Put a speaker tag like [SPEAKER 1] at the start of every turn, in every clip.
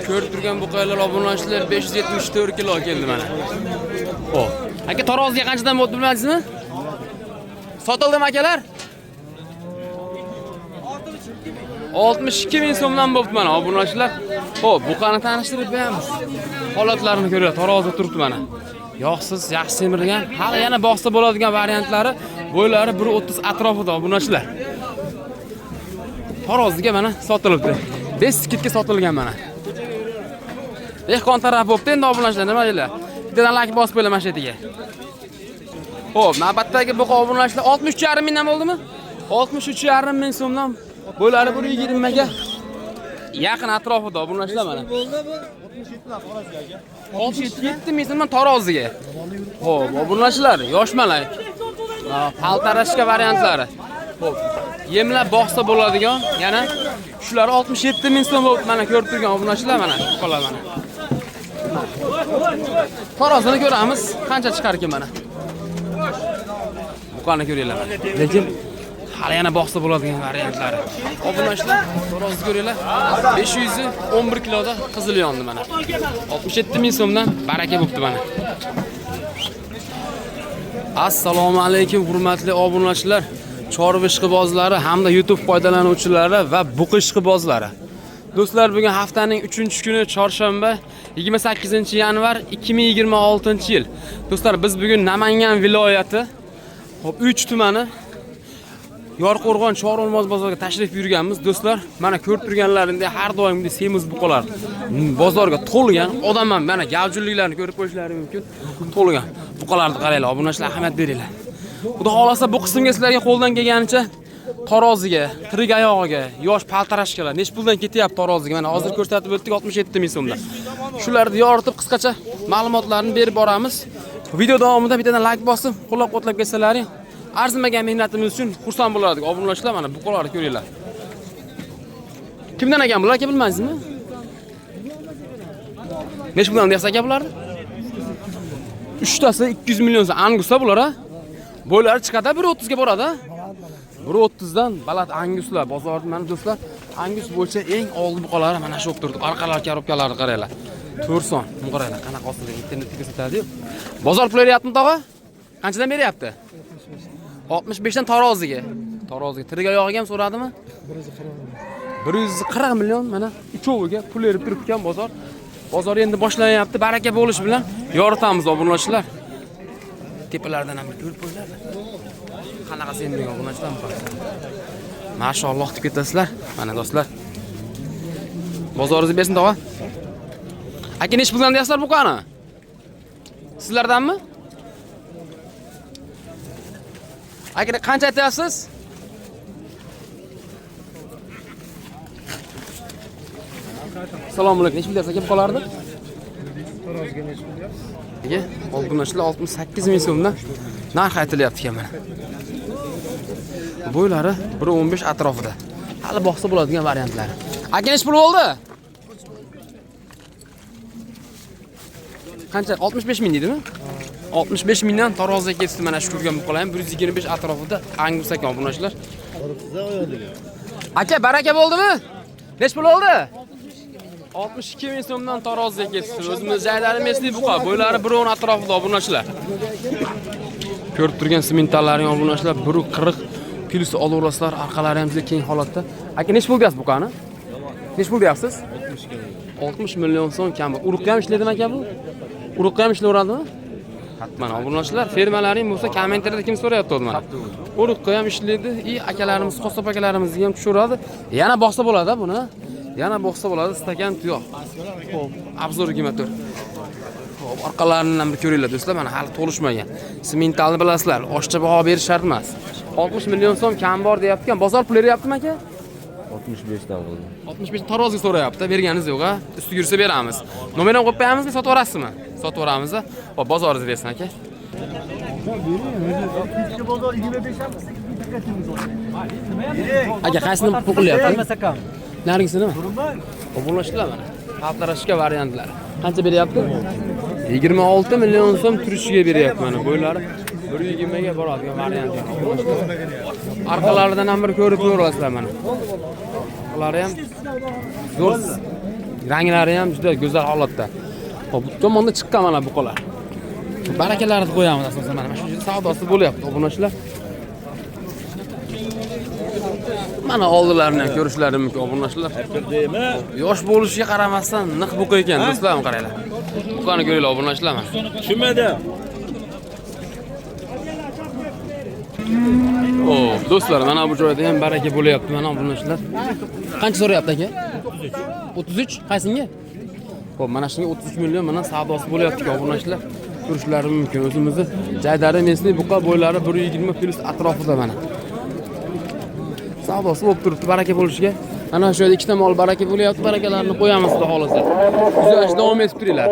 [SPEAKER 1] Ko'rib turgan bu qaylar obunachlar 574 kilo keldi mana. Xo'p. Aka taroziga qanchadan bo'ldi bilmaysizmi? Sotildimi akalar? 62 ming so'mdan bo'ldi mana obunachlar. Xo'p, buqani tanishtirib beramiz. Holatlarini ko'raylik. Tarozida turibdi mana. Yog'siz, yaxshi semirgan, hali yana boqsa bo'ladigan variantlari, bo'ylari 1.30 atrofida obunachlar. Taroziga mana sotilibdi. 5 skitga sotilgan mana. Dehqon taraf bo'pti, endi obunachlar nima deylar? Bittadan lak bosib qo'ylar mashetiga. Xo'p, navbatdagi buqa obunachlar 63,5 mingdan bo'ldimi? 63,5 ming so'mdan bo'ylari 120 ga yaqin atrofida obunachlar mana. 67 ming so'mdan taroziga. Xo'p, obunachlar yosh malak. Paltarashka variantlari. Xo'p, yemlab boqsa bo'ladigan, yana shular 67 ming so'm bo'lib mana ko'rib turgan obunachlar mana, qoladi mana. Tarozini ko'ramiz, qancha chiqar ekan mana. Buqani ko'ringlar. Lekin hali yana boqsa bo'ladigan variantlari. Obunachlar, tarozni ko'ringlar. 511 kiloda qizil yondi mana. 67 ming so'mdan baraka bo'pti mana. Assalomu alaykum hurmatli obunachilar, chorva ishqibozlari hamda YouTube foydalanuvchilari va buqa ishqibozlari. Do'stlar, bugun haftaning 3-kuni chorshanba, 28-yanvar 2026-yil. Do'stlar, biz bugun Namangan viloyati 3 tumani Yorqo'rg'on Chorolmoz bozoriga tashrif buyurganmiz. Do'stlar, mana ko'rib turganlaringdek har doimgidek semiz buqalar bozorga to'lgan. Odam ham mana gavjulliklarni ko'rib qo'yishlari mumkin. To'lgan. Buqalarni qaranglar, obunachilar ahamiyat beringlar. Xudo xolasa bu qismga sizlarga qo'ldan kelganicha taroziga, tirik oyog'iga, yosh paltarashkalar nech puldan ketyapti taroziga. Mana hozir ko'rsatib o'tdik 67 ming so'mdan. Shularni yoritib qisqacha ma'lumotlarni berib boramiz. Video davomida bittadan like bosib, qo'llab-quvvatlab ketsalaring, arzimagan mehnatimiz uchun xursand bo'lardik. Obunachilar mana buqalarni ko'ringlar. Kimdan ekan bular, aka bilmaysizmi? Nech puldan deysiz aka bularni? 3tasi 200 million so'm angusa bular ha. Bo'ylari chiqadi 1.30 ga boradi. 1.30 dan baland anguslar bozorda mana do'stlar, angus bo'yicha eng oldi buqalari mana shu turibdi. Orqalar korobkalarni qaranglar. 4 son. Qaranglar, qanaqa ostida internetga ko'rsatadi-yu. Bozor pul beryaptimi tog'a? Qanchadan beryapti? 65 dan taroziga. Taroziga tirik oyog'iga ham so'radimi? 140 million mana uchoviga pul berib turibgan bozor. Bozor endi boshlanyapti. Baraka bo'lish bilan yoritamiz obunachilar. Tepalardan ham ko'rib qo'yinglar. Qanaqa sendigan obunachilar bo'lsa. Mashalloh deb ketasizlar. Mana do'stlar. Bozoringizni bersin tog'a. Aka nech puldan deyapsizlar buqani? Sizlardanmi? Aka qancha aytyapsiz? Assalomu alaykum. Nech pul deyapsiz aka buqalarni?
[SPEAKER 2] Taroziga nech pul deyapsiz?
[SPEAKER 1] Aka, obunachilar 68 ming so'mdan narx aytilyapti ekan mana. Bo'ylari 1.15 atrofida. Hali boqsa bo'ladigan variantlari. Aka nech pul bo'ldi? Qancha? 65 ming dedimi? 65 mingdan taroziga ketdi mana shu ko'rgan buqalar ham 125 atrofida angus ekan obunachilar. Aka, baraka bo'ldimi? Nech pul oldi? 62 ming so'mdan taroziga ketdi. O'zimiz joylarimizning buqa, bo'ylari 1.10 atrofida obunachilar. Ko'rib turgan simentalaring obunachilar 1.40 plus olaverasizlar, orqalari ham juda keng holatda. Aka nech pul deyapsiz buqani? Nech pul deyapsiz? 60 million so'm kam. Uruqqa ham ishlaydimi aka bu? Uruqqa ham ishlayveradimi? Mana obunachilar, fermalaring bo'lsa kommentariyada kim so'rayapti mana. Uruqqa ham ishlaydi, akalarimiz, Qo'sop akalarimizga ham tushaveradi. Yana boqsa bo'ladi buni. Yana boqsa bo'ladi, stakan tuyoq. Xo'p, obzor 24. Xo'p, orqalarini ham ko'ringlar do'stlar, mana hali to'lishmagan. Sementalni bilasizlar, oshcha baho berish shart emas. 60 million so'm kam bor deyapti-kan, bozor pul beryaptimi aka?
[SPEAKER 2] 65 dan bo'ldi.
[SPEAKER 1] 65 taroziga so'rayapti, berganingiz yo'q-a? Ustiga yursa beramiz. Nomerni qo'yib qo'yamizmi, sotib olasizmi? Sotib olamiz. Xo'p, bozoringizni bersin aka.
[SPEAKER 2] Bozor 25 ham
[SPEAKER 1] Aka, qaysini pul qilyapti? Narigisini? Obunachilar mana. Paltarashka variantlari. Qancha beryapti? 26 million so'm turishiga beryapti mana. Bo'ylari 120 ga boradigan variantlar. Orqalaridan ham bir ko'rib ko'rasizlar mana. buqalari ham zo'r. Ranglari ham juda go'zal holatda. Xo'p, bu tomonda chiqqan mana buqalar. Barakalarni qo'yamiz asosan mana shu yerda savdosi bo'lyapti, obunachilar. Mana oldilarini ham ko'rishlari mumkin, obunachilar. Yosh bo'lishiga qaramasdan naq buqa ekan, do'stlarim, qaranglar. Buqani ko'ringlar, obunachilar mana.
[SPEAKER 2] Tushunmadi.
[SPEAKER 1] Do'stlar, mana bu joyda ham baraka bo'lyapti, mana obunachilar. Qancha so'rayapti aka? 33. Qaysinga? Xo'p, mana shunga 33 million mana savdosi bo'lyapti, obunachilar. Ko'rishlari mumkin. O'zimizni Jaydari mesli buqa bo'ylari 120 plus atrofida mana. Savdosi bo'lib turibdi, baraka bo'lishiga. Ana shu yerda ikkita mol baraka bo'lyapti, barakalarni qo'yamiz xudo xolasa. Güzel davom etib turinglar.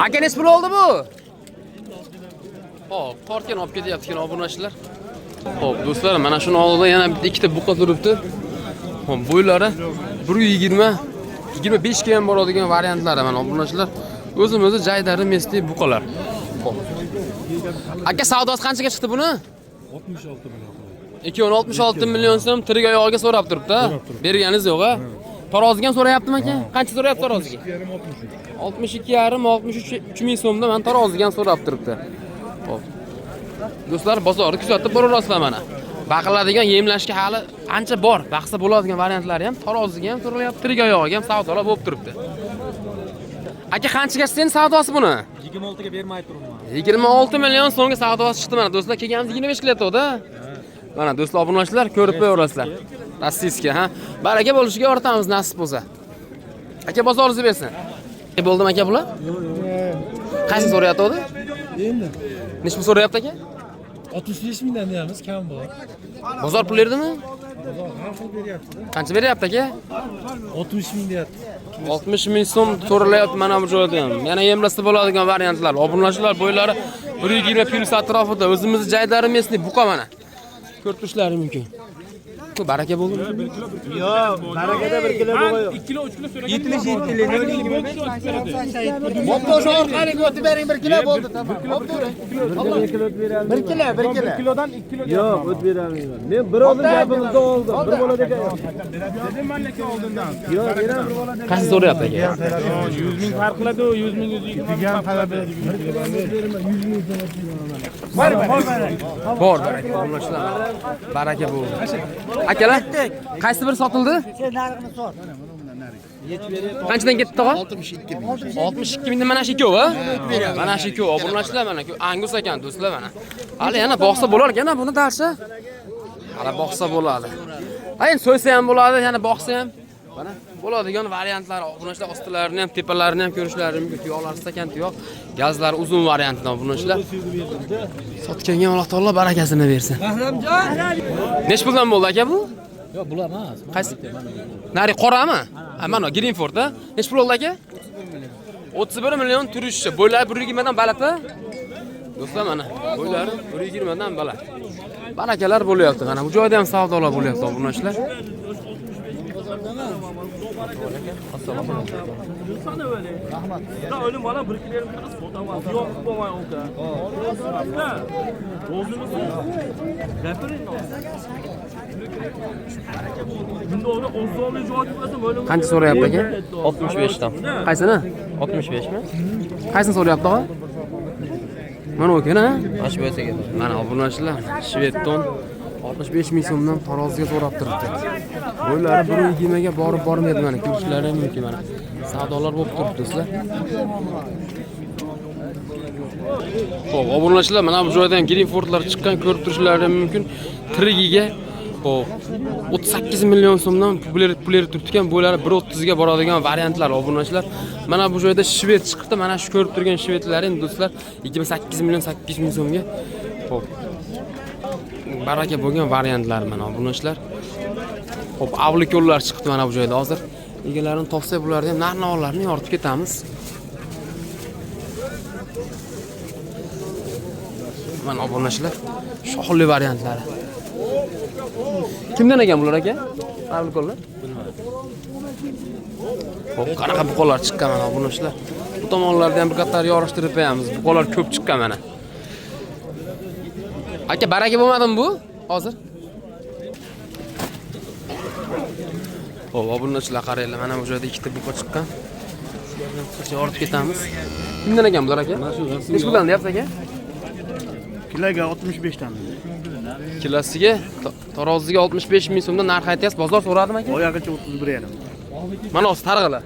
[SPEAKER 1] Aka nech pul oldi bu? Xo'p, tortgan olib ketyapti obunachilar. Xo'p, do'stlar, mana shuni oldida yana ikkita buqa turibdi. Xo'p, bo'ylari 120 25 ga ham boradigan variantlari mana obunachilar. O'zimizni Jaydari mesli buqalar. Xo'p. Aka savdosi qanchaga chiqdi buni?
[SPEAKER 3] 66 million.
[SPEAKER 1] 266 million so'm tirik oyog'iga so'rab turibdi. Berganingiz yo'q-a? Taroziga ham so'rayaptimi aka? Qancha so'rayapti taroziga? 62,5 ming so'mda men taroziga ham so'rab turibdi. Xo'p. Do'stlar, bozorni kuzatib boraverasizlar mana. Baqiladigan yemlashga hali ancha bor. Baqsa bo'ladigan variantlari ham taroziga ham so'ralyapti, tirik oyog'iga ham savdolar bo'lib turibdi. Aka qanchaga sen savdosi buni?
[SPEAKER 3] 26 ga bermay turibman.
[SPEAKER 1] 26 million so'mga savdosi chiqdi mana do'stlar. Kelganimiz 25 kiloda. Mana do'stlar, obunachilar ko'rib qo'yaverasizlar. Rossiyskiy, ha. Baraka bo'lishiga o'rtamiz nasib bo'lsa. Aka bozoringizni bersin. Bo'ldimi aka bular? Qaysi so'rayapti o'zi?
[SPEAKER 3] Endi
[SPEAKER 1] Nech pul so'rayapti aka?
[SPEAKER 3] 65 mingdan deyamiz, kam bor.
[SPEAKER 1] Bozor pul berdimi?
[SPEAKER 3] Bozor har xil beryapti.
[SPEAKER 1] Qancha beryapti aka?
[SPEAKER 3] 60 ming deyapti.
[SPEAKER 1] 60 ming so'm so'ralyapti mana bu joyda ham. Yana yemlasa bo'ladigan variantlar. Obunachilar bo'ylari 120 plus atrofida. O'zimizni Jaydari mesli buqa mana. Ko'rib turishlari mumkin. Bu baraka bo'ldimi?
[SPEAKER 2] Yo'q, barakada 1 kilo bo'g'ay yo'q.
[SPEAKER 3] 2 kilo 3 kilo so'ragan.
[SPEAKER 2] 77 kilo 25.
[SPEAKER 4] Bo'pti, o'sha orqali o'tib bering, 1 kilo bo'ldi, tamom. Bo'pti,
[SPEAKER 2] 1 kilo beramiz.
[SPEAKER 4] 1 kilo, 1 kilo.
[SPEAKER 3] 1 kilodan 2 kilo.
[SPEAKER 2] Yo'q, o't beramayman. Men bir oldin gapimizni oldim. Bir bo'ladi ekan.
[SPEAKER 3] Dedim men lekin oldindan.
[SPEAKER 2] Yo'q, beramiz bir bo'ladi.
[SPEAKER 1] Qaysi so'rayapti aka?
[SPEAKER 3] 100 ming farq qiladi, 100 ming 120 ming farq qiladi.
[SPEAKER 1] Bor baraka obunachilar. Baraka bo'ldi. Akalar, qaysi biri sotildi?
[SPEAKER 4] Sen narxini sor.
[SPEAKER 1] Qanchadan ketdi tog'a? 62 mingdan mana shu ikkovi, mana shu ikkovi obunachilar mana Angus ekan do'stlar mana. Hali yana boqsa bo'lar ekan buni darsa. Hali boqsa bo'ladi. Endi so'ysa ham bo'ladi, yana boqsa ham. Mana bo'ladigan variantlar obunachilar ostilarini ham, tepalarini ham ko'rishlari mumkin. Tuyoqlar stakan tuyoq, gazlar uzun variantdan obunachilar. Sotganga Alloh taolo barakasini bersin. Nech puldan bo'ldi aka bu?
[SPEAKER 4] Yo'q, bular emas.
[SPEAKER 1] Qaysi? Nari qorami? Mana Greenford a? Nech pul oldi aka? 31 million turishchi. Bo'ylari 120 dan baland-a? Do'stlar mana, bo'ylari 120 dan baland. Barakalar bo'lyapti. Mana bu joyda ham savdolar bo'lyapti obunachilar. Assalomu alaykum.
[SPEAKER 4] Rahmat.
[SPEAKER 3] O'lim bola 1 kilo qilib sotaman. Yo'q, bo'lmay o'ka. Rozimisiz? Gapiring. Bunda uni o'zbekistonlik javob bersa bo'ladi.
[SPEAKER 1] Qancha so'rayapti aka?
[SPEAKER 2] 65 dan.
[SPEAKER 1] Qaysini?
[SPEAKER 2] 65 mi?
[SPEAKER 1] Qaysini so'rayapti og'a? Mana o'kana?
[SPEAKER 2] Ash bo'lsa kerak.
[SPEAKER 1] Mana obunachilar, Shvedton 65 ming so'mdan taroziga so'rab turibdi. Bo'ylari 120 ga borib bormaydi mana, ko'rishlari mumkin mana. Savdolar bo'lib turibdi do'stlar. Xo'p, obunachilar mana bu joydan Greenfordlar chiqqan ko'rib turishlari mumkin. Trigiga xo'p 38 million so'mdan pullar turibdi-kan, bo'ylari 130 ga boradigan variantlar obunachilar. Mana bu joyda shved chiqdi, mana shu ko'rib turgan shvedlar endi do'stlar 28 million 800 ming so'mga. Xo'p. Baraka bo'lgan variantlar mana obunachilar. Xo'p, avlikollar chiqdi mana bu joyda hozir. Egalarini topsak bularni ham narx-navolarni yoritib ketamiz. Mana obunachilar, shohli variantlari. Kimdan ekan bular aka? Avlikollar? Bilmadim. Xo'p, qanaqa buqalar chiqqan mana obunachilar. Bu tomonlarda ham bir qator yorishtirib qo'yamiz. Buqalar ko'p chiqqan mana. Aka baraka bo'lmadimi bu? Hozir. Xo'p, obunachilar qaranglar, mana bu joyda ikkita buqa chiqqan. Sizlarga ortib ketamiz. Kimdan ekan bular aka? Nech puldan deyapsiz aka?
[SPEAKER 3] Kiloga 65 dan.
[SPEAKER 1] Kilosiga taroziga 65 ming so'mdan narx aytyapsiz. Bozor so'radimi aka?
[SPEAKER 3] Oyog'icha 31,5.
[SPEAKER 1] Mana o'zi targ'ila.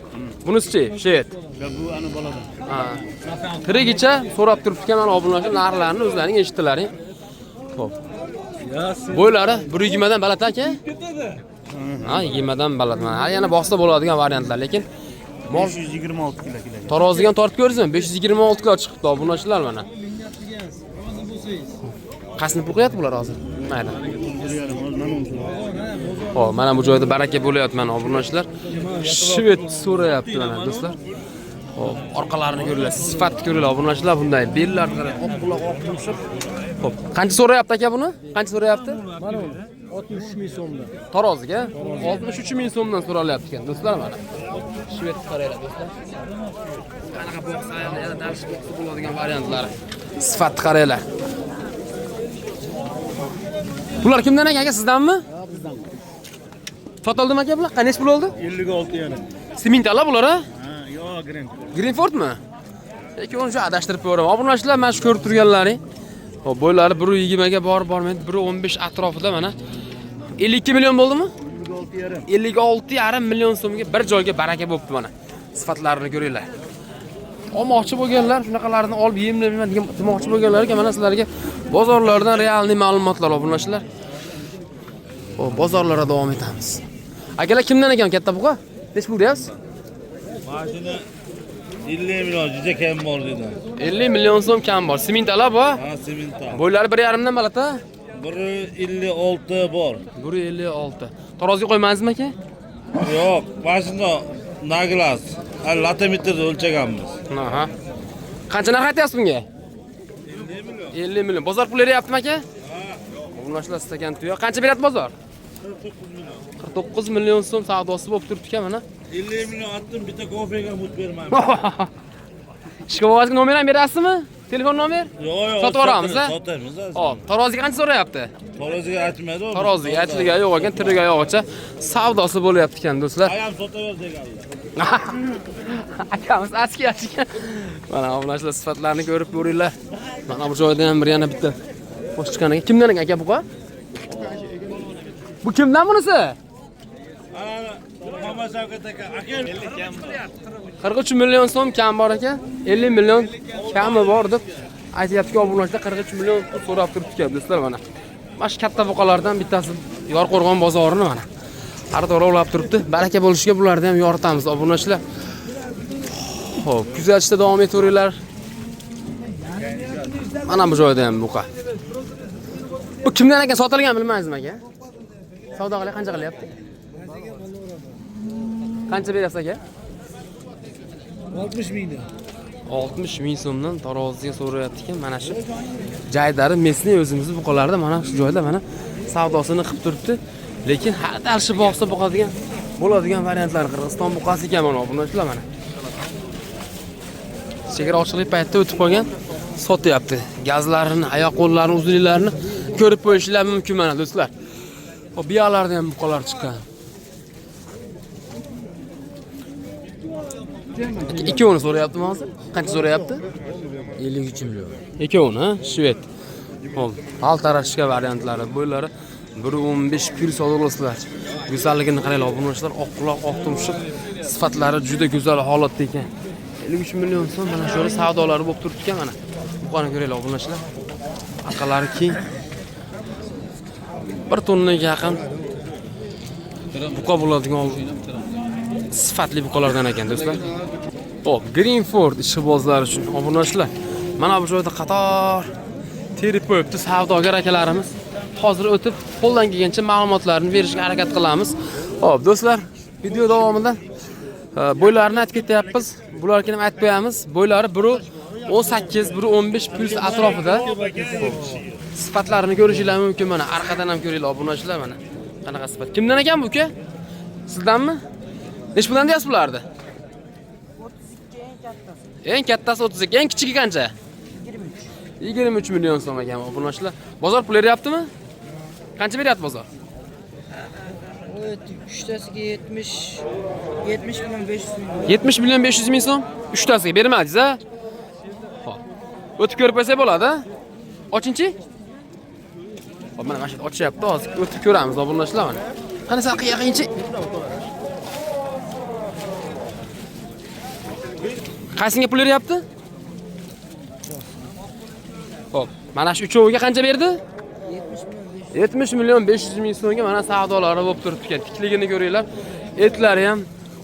[SPEAKER 1] Bunisi-chi, shet.
[SPEAKER 3] Bu ana boladan.
[SPEAKER 1] Ha. Tirigicha so'rab turibdi-kan mana obunachilar narxlarini o'zlaring eshitdilaring. Xo'p. Bo'ylari 120 dan baland aka? Ha, 20 dan baland. Ha, yana boqsa bo'ladigan variantlar, lekin
[SPEAKER 3] 526 kilo.
[SPEAKER 1] tarozigan tortib ko'rsam 526 kilo chiqibdi obunachilar mana. Qasni bo'qyapti bular hozir. Mayli. Xo'p, mana bu joyda baraka bo'layapti mana obunachilar. Shvet so'rayapti mana do'stlar. Xo'p, orqalarini ko'ringlar, sifatni ko'ringlar obunachilar bunday. Bellar qarang, oq quloq, oq tumshuq. Xo'p, qancha so'rayapti aka buni? Qancha so'rayapti?
[SPEAKER 2] Mana 63 ming so'mdan.
[SPEAKER 1] Taroziga 63 ming so'mdan so'ralyapti ekan do'stlar mana. Shvet qaranglar do'stlar. Qanaqa boqsa, yana dalish boqsa bo'ladigan variantlari. Sifatni qaranglar. Bular kimdan aka? Sizdanmi?
[SPEAKER 2] Ha, bizdan.
[SPEAKER 1] Sotildimi aka bular? Qancha pul oldi?
[SPEAKER 3] 56 yana.
[SPEAKER 1] Sementala bular ha?
[SPEAKER 3] Ha, yo, Grand.
[SPEAKER 1] Greenfordmi? Lekin uni shu adashtirib qo'yaman. Obunachilar mana shu ko'rib turganlaring. Hop, bo'ylari 120 ga bormaydi, 115 atrofida mana. 52 million bo'ldimi? 56,5 million so'mga bir joyga baraka bo'libdi mana. Sifatlarini ko'ringlar. Olmoqchi bo'lganlar, shunaqalarni olib yemlayman demoqchi bo'lganlarga mana sizlarga bozorlardan realniy ma'lumotlar obunachilar. Hop, bozorlarga davom etamiz. Akalar kimdan ekan katta buqa? Nech pul deyapsiz?
[SPEAKER 5] Mashina 50 million juda kam bor dedi.
[SPEAKER 1] 50 million so'm kam bor. Sementala bor.
[SPEAKER 5] Ha, sementda.
[SPEAKER 1] Bo'ylari 1,5 dan baland-a?
[SPEAKER 5] 156 bor.
[SPEAKER 1] 156. Taroziga qo'ymaysizmi aka?
[SPEAKER 5] Yo'q, mashina naglas. Latometrda o'lchaganmiz.
[SPEAKER 1] Aha. Qancha narx aytyapsiz bunga? 50 million. Bozor puli beryaptimi aka? Ha. Obunachilar istagan tuyoq. Qancha beryapti bozor? 49 million so'm savdosi bo'lib turibdi-ku mana.
[SPEAKER 5] 50 million atdim, bitta kofega mut bermayman.
[SPEAKER 1] Ishqibozga nomer ham berasizmi? Telefon nomer?
[SPEAKER 5] Yo'q,
[SPEAKER 1] Sotib yuboramiz, ha?
[SPEAKER 5] Sotamiz.
[SPEAKER 1] Hop, taroziga qancha so'rayapti?
[SPEAKER 5] Taroziga aytmaydi.
[SPEAKER 1] Taroziga aytilgan yo'q ekan, tiriga yo'qcha savdosi bo'lyapti ekan do'stlar.
[SPEAKER 5] Ayam sotaver deganlar.
[SPEAKER 1] Akamiz aski ekan. Mana obunachilar sifatlarini ko'rib ko'ringlar. Mana bu joyda ham bir yana bitta qo'sh chiqqan ekan. Kimdan aka buqa? Bu kimdan bunisi?
[SPEAKER 5] Ana Muhammad Shavkat aka, aka 50 kam bor.
[SPEAKER 1] 43 million so'm kam bor ekan. 50 million kami bor deb aytyapti obunachilar 43 million pul so'rab turibdi ekan do'stlar mana. Mana shu katta buqalardan bittasi Yorqo'rg'on bozorini mana. Xaridor olib turibdi. Baraka bo'lishiga bularni ham yoritamiz obunachilar. Xo'p, kuzatishda davom etaveringlar. Mana bu joyda ham buqa. Bu kimdan ekan sotilgan bilmaysizmi aka? Savdo qilay qancha qilyapti? Qancha beryapsiz aka?
[SPEAKER 2] 60 mingdan.
[SPEAKER 1] 60 ming so'mdan taroziga so'rayapti ekan. Mana shu jaydari mesni o'zimizni buqalarda mana shu joyda mana savdosini qilib turibdi. Lekin har dalshi boqsa bo'ladigan variantlar Qirg'iziston buqasi ekan mana obunachilar mana. Chegara ochiqlik paytida o'tib qolgan sotyapti. Gazlarini, oyoq qo'llarini, uzunliklarini ko'rib qo'yishlar mumkin mana do'stlar. Hop, biyalarda ham buqalar chiqqan. Ikkovini so'rayaptimi hozir? Qancha so'rayapti?
[SPEAKER 4] 53 million.
[SPEAKER 1] Ikkovini, ha? Shvet. Hop, altarashga variantlari, bo'ylari 1.15 pul so'rayapsizlar. Go'zalligini qaranglar, obunachilar, oq quloq, oq tumshuq, sifatlari juda go'zal holatda ekan. 53 million so'm mana shu savdolari bo'lib turibdi ekan mana. Buqani ko'ringlar obunachilar. Orqalari keng. 1 tonnaga yaqin buqa bo'ladigan sifatli buqalardan ekan do'stlar. Hop, Greenford ishqibozlari uchun obunachilar. Mana bu joyda qator terib qo'yibdi savdogar akalarimiz. Hozir o'tib qo'ldan kelgancha ma'lumotlarni berishga harakat qilamiz. Hop, do'stlar, video davomida bo'ylarini aytib ketyapmiz. Bularni ham aytib qo'yamiz. Bo'ylari 1.18, 1.15 plus atrofida. Sifatlarini ko'rishingiz mumkin mana. Arqadan ham ko'ringlar obunachilar mana. Qanaqa sifat? Kimdan ekan bu uka? Sizdanmi? Nech puldan deyapsiz bularni? 32 eng kattasi 32, eng kichigi qancha? 23 million so'm ekan obunachilar. Bozor pul beryaptimi? Qancha beryapti bozor?
[SPEAKER 4] Evet, üçtasiga 70 milyon 500 milyon.
[SPEAKER 1] 70 milyon 500 ming so'm uchtasiga bermadingiz a? Xo'p. O'tib ko'rib qo'ysak bo'ladi. Ochinchi? Xo'p, mana shu ochyapti, hozir o'tib ko'ramiz, obunachilar mana. Qani sal qiyaqinchi. Qaysiga pul beryapti? Xo'p, mana shu uchoviga qancha berdi? 70 milyon 500 ming so'mga mana savdolari bo'lib turibdi ekan. Tikligini ko'ringlar. Etlari ham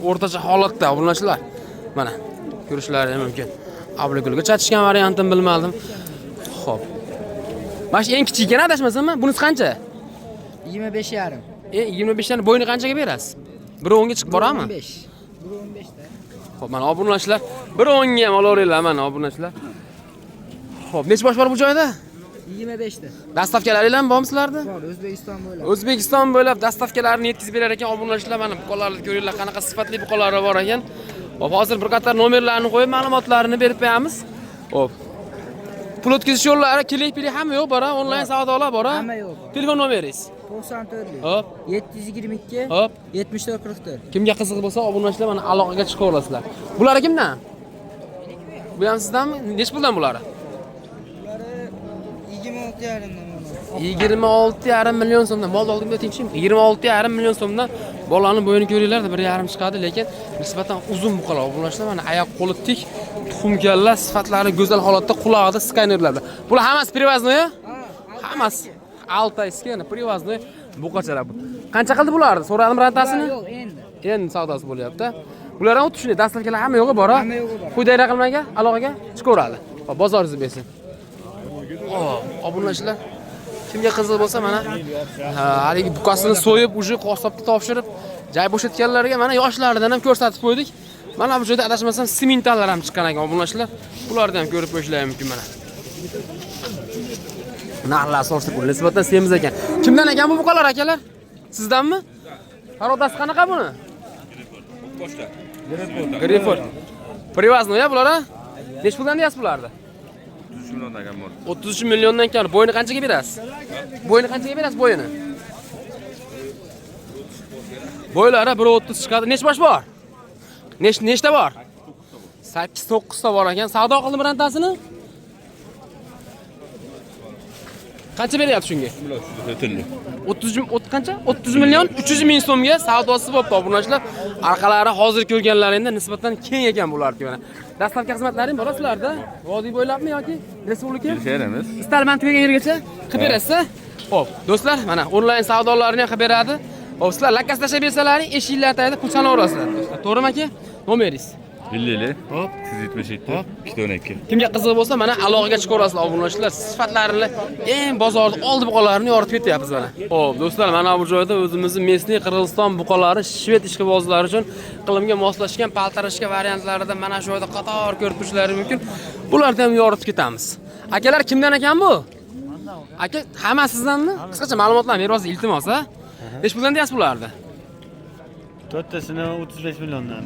[SPEAKER 1] o'rtacha holatda, obunachilar. Mana ko'rishlari ham mumkin. Abligulga chatishgan variantini bilmadim. Xo'p. Mana shu eng kichikgina adashmasammi? Bunisi qancha?
[SPEAKER 4] 25,5.
[SPEAKER 1] 25 tani bo'yni qanchaga berasiz? 1.10 ga chiqib boradimi?
[SPEAKER 4] 15. 1.15 ta.
[SPEAKER 1] Xo'p, mana obunachilar 1.10 ga ham olaveringlar mana obunachilar. Xo'p, necha bosh bor bu joyda?
[SPEAKER 4] 25 ta.
[SPEAKER 1] Dastavkalaringiz bormi sizlarda?
[SPEAKER 4] Bor, O'zbekiston bo'ylab.
[SPEAKER 1] O'zbekiston bo'ylab dastavkalarini yetkazib berar ekan obunachilar. Mana buqalarni ko'ringlar, qanaqa sifatli buqalari bor ekan. Hop, hozir bir qator nomerlarni qo'yib, ma'lumotlarini berib qo'yamiz. Hop. Pul o'tkazish yo'llari, kilik-pilik hamma yo'q, bora, onlayn savdolar bora.
[SPEAKER 4] Hamma yo'q.
[SPEAKER 1] Telefon nomeringiz?
[SPEAKER 4] 94.
[SPEAKER 1] Hop.
[SPEAKER 4] 722.
[SPEAKER 1] Hop.
[SPEAKER 4] 7444.
[SPEAKER 1] Kimga qiziq bo'lsa, obunachilar mana aloqaga chiqaverasizlar. Bular kimdan? Bu ham sizdanmi? Nech puldan bulari? 26,5 million so'mdan. Mol oldimda aytingchi, 26,5 million so'mdan bolani bo'yini ko'ringlar, 1,5 chiqadi, lekin nisbatan uzun buqalar obunachilar. Mana oyoq qo'li tik, tuxum kalla, sifatlari go'zal holatda, qulog'ida skanerlar. Bular hammasi привозной? Hammasi Altayskiy, привозной buqachalar bu. Qancha qildi bularni? So'radim rantasini?
[SPEAKER 4] Yo'q, endi.
[SPEAKER 1] Endi savdosi bo'lyapti. Bular ham xuddi shunday dastavkalar hamma yo'g'i bor-a?
[SPEAKER 4] Hamma yo'g'i bor.
[SPEAKER 1] Quyidagi raqamlarga aloqaga chiqaveradi. Hop, bozoringizni bersin. Obunachilar kimga qiziq bo'lsa mana haligi buqasini so'yib, uje qassobga topshirib, joy bo'shatganlarga mana yoshlaridan ham ko'rsatib qo'ydik. Mana bu joyda adashmasam simentallar ham chiqqan ekan obunachilar. Bularni ham ko'rib qo'yishlari mumkin mana. Narxlar so'rashdi, bu nisbatan semiz ekan. Kimdan ekan bu buqalar akalar? Sizdanmi? Qarodasi qanaqa buni?
[SPEAKER 5] Boshqa.
[SPEAKER 1] Greyford. Привозной bular a? Nech puldan deyapsiz bularni?
[SPEAKER 5] 33 milliondan kam bor.
[SPEAKER 1] 33 milliondan kam. Bo'yini qanchaga berasiz? Bo'yini qanchaga berasiz bo'yini? Bo'ylari 1.30 chiqadi. Nech bosh bor? Nechta bor? 8-9 ta bor ekan. Savdo qildim rantasini? Qancha beryapti shunga? 30 qancha? 30 million 300 ming so'mga savdosi bo'pti obunachilar. Orqalari hozir ko'rganlaringizda nisbatan keng ekan bularga mana. Dastlabki xizmatlaring bor sizlarda? Vodiy bo'ylabmi yoki respublika?
[SPEAKER 5] Kelishamiz.
[SPEAKER 1] Istalman tugagan yergacha qilib berasiz. Xo'p, do'stlar, mana onlayn savdolarini ham qilib beradi. Hop, sizlar lakas tashlab bersalaring, eshiklar tagida pulchani o'rasizlar. To'g'rimi aka? Nomeringiz?
[SPEAKER 5] 50.
[SPEAKER 1] Hop.
[SPEAKER 5] 177. 212.
[SPEAKER 1] Kimga qiziq bo'lsa, mana aloqaga chiqaverasizlar obunachilar. Sifatlarini eng bozorda oldi buqalarini yoritib ketyapmiz mana. Xo'p, do'stlar, mana bu joyda o'zimizning Mesniy Qirg'iziston buqalari, shved ishqibozlari uchun iqlimga moslashgan paltarishka variantlarida mana shu joyda qator ko'rib turishlari mumkin. Bularni ham yoritib ketamiz. Akalar kimdan ekan bu? Aka, hammasi sizdanmi? Qisqacha ma'lumotlarni berasiz, iltimos, ha? Nech puldan deyapsiz bularni?
[SPEAKER 3] To'rttasini 35 milliondan.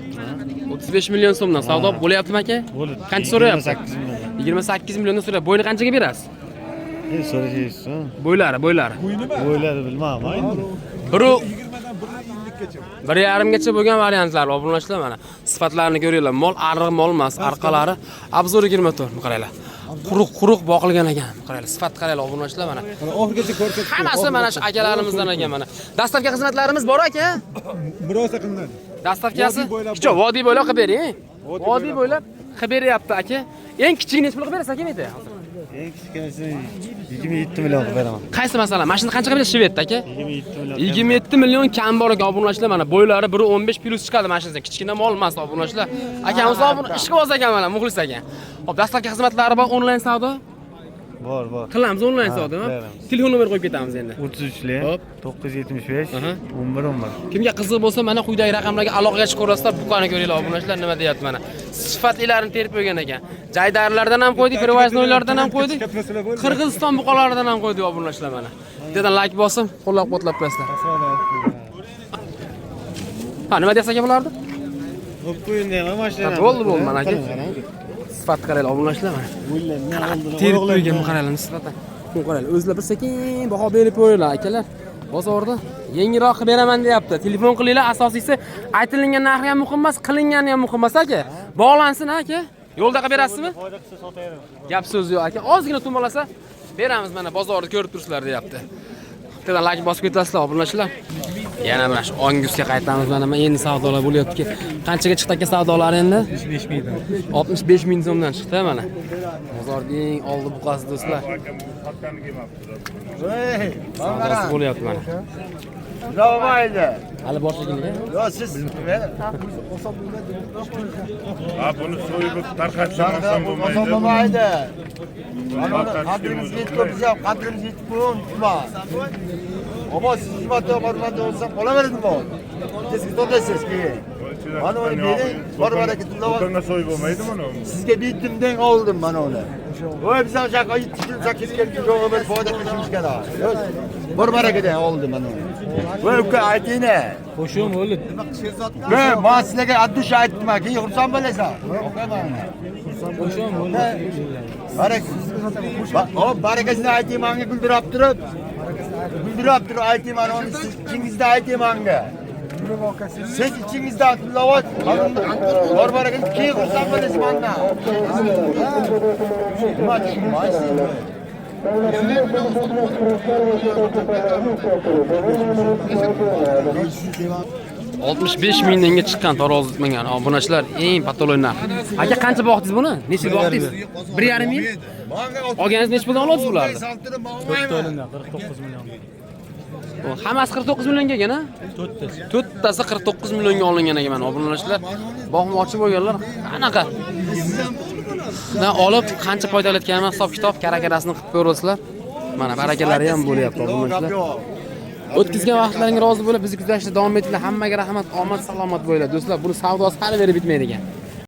[SPEAKER 1] 35 million so'mdan savdo bo'lyaptimi aka?
[SPEAKER 3] Bo'ldi.
[SPEAKER 1] Qancha so'rayapsiz?
[SPEAKER 3] 28 milliondan.
[SPEAKER 1] 28 milliondan so'rayapsiz. Bo'yni qanchaga berasiz?
[SPEAKER 3] So'raysiz.
[SPEAKER 1] Bo'ylari.
[SPEAKER 3] O'yladi bilmayman.
[SPEAKER 1] Biri 1,5 gacha bo'lgan variantlar obunachilar mana. Sifatlarini ko'ringlar. Mol ariq mol emas, orqalari obzor 24. Qaranglar. Quruq boqilgan ekan. Qaranglar, sifat qaranglar obunachilar mana.
[SPEAKER 2] Oxirgacha ko'rsatib.
[SPEAKER 1] Hammasi mana shu akalarimizdan ekan mana. Dastavka xizmatlarimiz bor aka?
[SPEAKER 2] Biroz qilinadi.
[SPEAKER 1] Dastavkasi kichik vodiy bo'ylab qilib bering. Vodiy bo'ylab qilib beryapti aka. Eng kichigini nech pul qilib berasiz aka menda?
[SPEAKER 3] Eng kichkinasi 27 million qilib beraman.
[SPEAKER 1] Qaysi masalan? Mashina qancha qilib berasiz Shvedda aka?
[SPEAKER 3] 27 million.
[SPEAKER 1] 27 million kam bor ekan obunachilar mana. Bo'ylari 1.15 plus chiqadi mashinasi. Kichkina mol emas obunachilar. Akamiz ishqiboz ekan mana, muxlis ekan. Hop, dastavka xizmatlari bor, onlayn savdo.
[SPEAKER 3] Bor.
[SPEAKER 1] Qilamiz onlayn savdo. Telefon nomer qo'yib ketamiz endi.
[SPEAKER 3] 33
[SPEAKER 1] Hop.
[SPEAKER 3] 975
[SPEAKER 1] Aha.
[SPEAKER 3] 11.
[SPEAKER 1] Kimga qiziq bo'lsa, mana quyidagi raqamlarga aloqaga chiqaverasizlar. Buqani ko'ringlar obunachilar nima deyapti mana. Sifatlilarini terib qo'ygan ekan. Jaydarlardan ham qo'ydik, привозноylardan ham qo'ydik. Qirg'iziston buqalaridan ham qo'ydik obunachilar mana. Bittadan like bosim, qo'llab-quvvatlab qo'yasizlar. Ha, nima deyapsiz aka bularni?
[SPEAKER 3] Hop qo'yindi ham mashina.
[SPEAKER 1] Bo'ldi mana aka. Sifat qaranglar obunachilar mana. Terib qo'ygan qaranglar nisbatan. Qaranglar, o'zlar bir sekin baho berib qo'yinglar akalar. Bozorda yengilroq qilib beraman deyapti. Telefon qilinglar, asosiysi aytilgan narxi ham muhim emas, qilingani ham muhim emas aka. Bog'lansin aka. Yo'lda qilib berasizmi? Gap so'z yo'q aka. Ozgina tumalasa beramiz, mana bozorda ko'rib turibsizlar deyapti. Bittadan like bosib ketasizlar, obunachilar. Yana mana shu Angusga qaytamiz. Mana endi savdolar bo'lyapti. Qanchaga chiqdi aka savdolar endi?
[SPEAKER 3] 65 ming.
[SPEAKER 1] 65 ming so'mdan chiqdi mana. Bozorning eng oldi buqasi do'stlar. Savdosi bo'lyapti mana.
[SPEAKER 2] Davmaydi.
[SPEAKER 1] Hali boshligini.
[SPEAKER 2] Yo siz
[SPEAKER 5] Ha bunu soyup tarqatsan bo'lmaydi.
[SPEAKER 2] bo'lmaydi. Qadrimiz yetib ko'p, qadrimiz yetib qo'yma. Ammo siz xizmatda bormanda bo'lsa qolaveradi bu. Siz to'laysiz keyin. Mana uni bering, bor barakatilla.
[SPEAKER 5] Bunga soyup bo'lmaydi buni.
[SPEAKER 2] Sizga bittimdan oldim mana uni. Voy biz ham shaqo 8 kelib jo'g'a bir foyda qilishimiz kerak. Bor barakadan oldim mana uni. Voy uka aytingni.
[SPEAKER 3] Qo'shim o'lib.
[SPEAKER 2] Voy men sizlarga addush aytdim-a, keyin xursand bo'lasan.
[SPEAKER 3] Qo'shim o'lib.
[SPEAKER 2] Barakasini ayting menga guldirab turib. Ayting mana uni siz ichingizda ayting menga. Siz ichingizda tilovat, bor barakasini keyin xursand bo'lasiz mendan. Nima tushunmaysiz?
[SPEAKER 1] 65 mingga chiqqan taroz tutmagan obunachilar eng patolog narx. Aka qancha boqdingiz buni? Necha boqdingiz? 1,5 ming? Olganingiz necha puldan olasiz bularni?
[SPEAKER 3] 4 o'yinda 49 million.
[SPEAKER 1] Hammasi 49 millionga ekan-a? 4tasi 49 millionga olingan ekan mana obunachilar. Boqmoqchi bo'lganlar qanaqa? Sizdan olib qancha foydalanayotganini hisob-kitob karakarasini qilib ko'rasizlar. Mana barakalari ham bo'lyapti obunachilar. O'tkazgan vaqtlaringizga rozi bo'lib, bizni kuzatishda davom etinglar. Hammaga rahmat, omad, salomat bo'linglar. Do'stlar, buni savdosi hali berib bitmaydi ekan.